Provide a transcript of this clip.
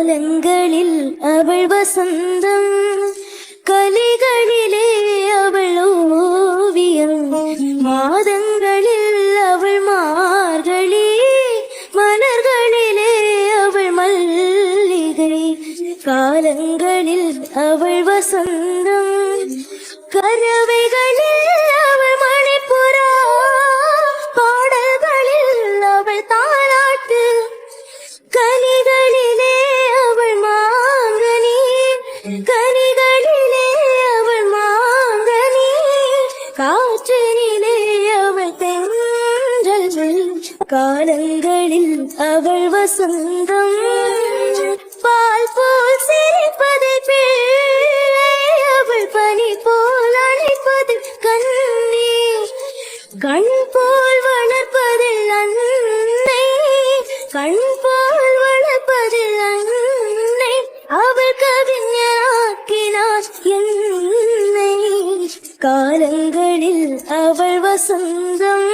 காலங்களில் அவள் வசந்தம், கலிகளிலே அவள் ஓவியம், மாதங்களில் அவள் மார்கழி, மலர்களிலே அவள் மல்லிகை. காலங்களில் அவள் வசந்தம், கரவைகளில் அவள் மணிப்புறா, பாடல்களில் அவள் தாலாட்டு, கனிகளிலே அவள் மாங்கனி, கனிகளிலே அவள் மாங்கனி, காற்றினிலே அவள் தென்றல். காலங்களில் அவள் வசந்தம், பால் போல் சிரிப்பதை பிள்ளை, அவள் பனி போல் அணைப்பது கண்ணி, கண் போல் வளர்ப்பதில் அன்னை, கண் போல் வளர்ப்பதில் அன்னை, அவள் கவிஞராக்கினார் என்னை. காலங்களில் அவள் வசந்தம்,